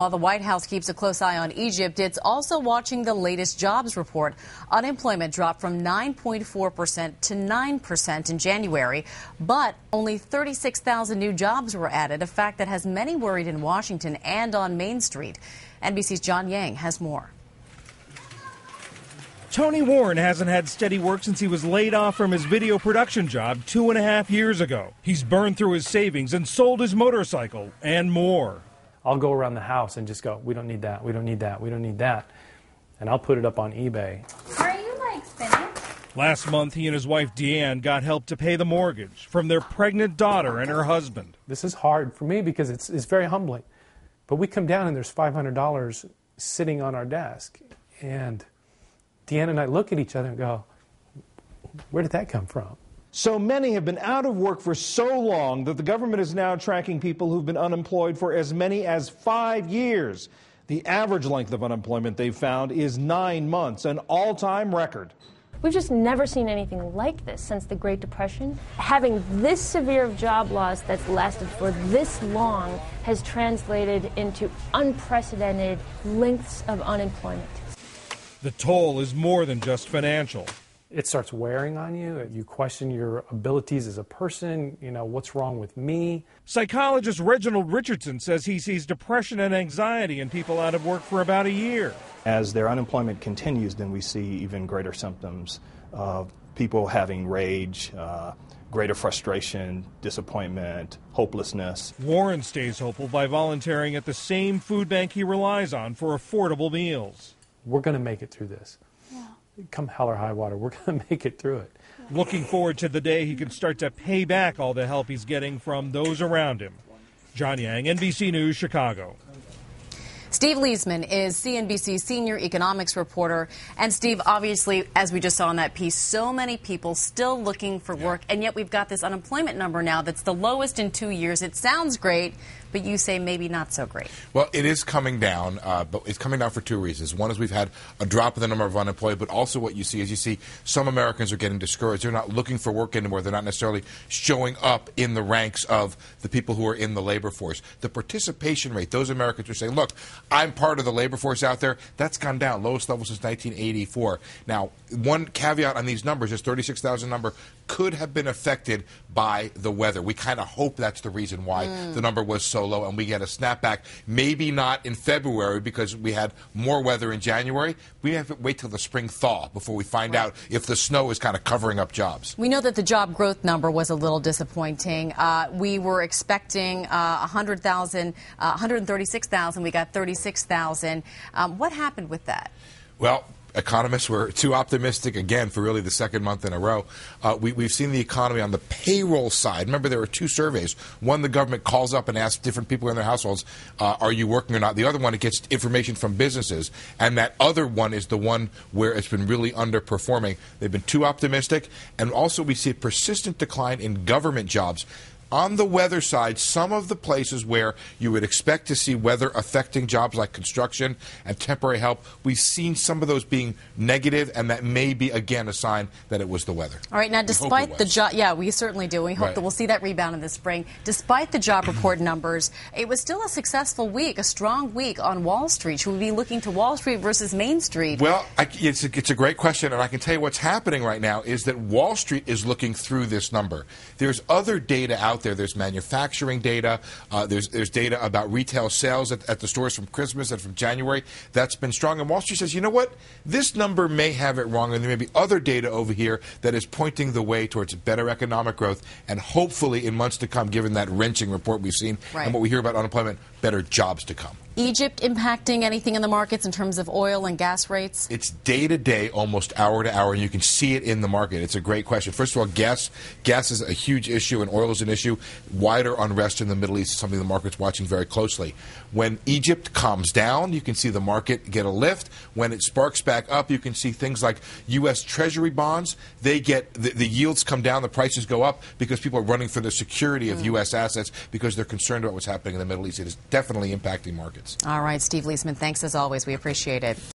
While the White House keeps a close eye on Egypt, it's also watching the latest jobs report. Unemployment dropped from 9.4% to 9% in January, but only 36,000 new jobs were added, a fact that has many worried in Washington and on Main Street. NBC's John Yang has more. Tony Warren hasn't had steady work since he was laid off from his video production job 2.5 years ago. He's burned through his savings and sold his motorcycle and more. I'll go around the house and just go, we don't need that, we don't need that, we don't need that. And I'll put it up on eBay. Are you like spinach? Last month, he and his wife Deanne got help to pay the mortgage from their pregnant daughter and her husband. This is hard for me because it's very humbling. But we come down and there's $500 sitting on our desk. And Deanne and I look at each other and go, where did that come from? So many have been out of work for so long that the government is now tracking people who've been unemployed for as many as 5 years. The average length of unemployment they've found is 9 months, an all-time record. We've just never seen anything like this since the Great Depression. Having this severe of job loss that's lasted for this long has translated into unprecedented lengths of unemployment. The toll is more than just financial. It starts wearing on you. You question your abilities as a person. You know, what's wrong with me? Psychologist Reginald Richardson says he sees depression and anxiety in people out of work for about a year. As their unemployment continues, then we see even greater symptoms of people having rage, greater frustration, disappointment, hopelessness. Warren stays hopeful by volunteering at the same food bank he relies on for affordable meals. We're going to make it through this. Come hell or high water, we're going to make it through it. Looking forward to the day he can start to pay back all the help he's getting from those around him. John Yang, NBC News, Chicago. Steve Leisman is CNBC's senior economics reporter. And Steve, obviously, as we just saw in that piece, so many people still looking for work, and yet we've got this unemployment number now that's the lowest in 2 years. It sounds great, but you say maybe not so great. Well, it is coming down, but it's coming down for two reasons. One is we've had a drop in the number of unemployed, but also what you see is some Americans are getting discouraged. They're not looking for work anymore. They're not necessarily showing up in the ranks of the people who are in the labor force. The participation rate, those Americans who are saying, look, I'm part of the labor force out there, that's gone down, lowest level since 1984. Now, one caveat on these numbers, this 36,000 number, could have been affected by the weather. We kind of hope that's the reason why the number was so low and we get a snapback. Maybe not in February because we had more weather in January. We have to wait till the spring thaw before we find out if the snow is kind of covering up jobs. We know that the job growth number was a little disappointing. We were expecting 100,000, 136,000. We got 36,000. What happened with that? Well, economists were too optimistic again for really the second month in a row. We've seen the economy on the payroll side. Remember, there were two surveys. One, the government calls up and asks different people in their households, are you working or not? The other one, it gets information from businesses. And that other one is the one where it's been really underperforming. They've been too optimistic. And also we see a persistent decline in government jobs. On the weather side, some of the places where you would expect to see weather affecting jobs like construction and temporary help, we've seen some of those being negative, and that may be, again, a sign that it was the weather. All right, now, despite the job, yeah, we certainly do. We hope that we'll see that rebound in the spring. Despite the job report numbers, it was still a successful week, a strong week on Wall Street. Should we be looking to Wall Street versus Main Street? Well, it's a great question, and I can tell you what's happening right now is that Wall Street is looking through this number. There's other data out there. There's manufacturing data. There's data about retail sales at the stores from Christmas and from January. That's been strong. And Wall Street says, you know what? This number may have it wrong, and there may be other data over here that is pointing the way towards better economic growth, and hopefully in months to come, given that wrenching report we've seen and what we hear about unemployment, better jobs to come. Egypt impacting anything in the markets in terms of oil and gas rates? It's day to day, almost hour to hour, and you can see it in the market. It's a great question. First of all, gas is a huge issue, and oil is an issue. Wider unrest in the Middle East is something the market's watching very closely. When Egypt calms down, you can see the market get a lift. When it sparks back up, you can see things like U.S. Treasury bonds. They get the yields come down, the prices go up because people are running for the security of U.S. assets because they're concerned about what's happening in the Middle East. It is definitely impacting markets. All right, Steve Leisman, thanks as always. We appreciate it.